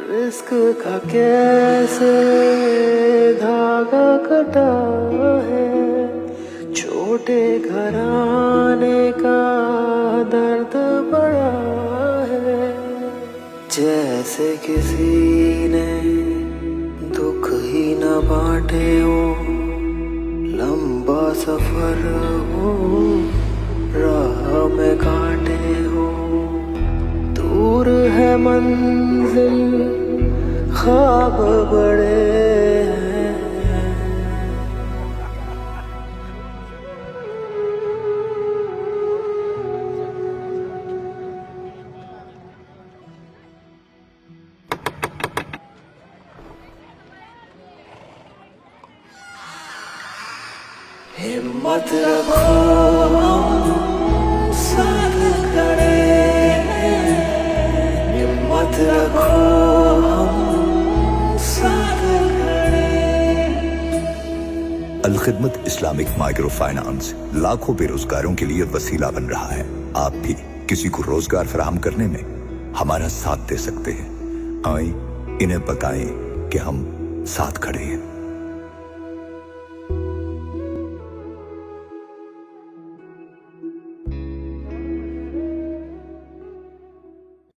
Risk का कैसे धागा कटा है, छोटे घराने का दर्द बड़ा है। जैसे किसी ने दुख ही न बांटे हो, लंबा सफर हो राह में काटे हो। दूर है मंजिल ख्वाब बड़े हैं। हिम्मत रखो हम साथ खड़े हैं, हिम्मत रखो हम साथ खड़े। अल खिदमत इस्लामिक माइक्रो फाइनेंस लाखों बेरोजगारों के लिए वसीला बन रहा है। आप भी किसी को रोजगार फराहम करने में हमारा साथ दे सकते हैं। आए इन्हें बताएं कि हम साथ खड़े हैं।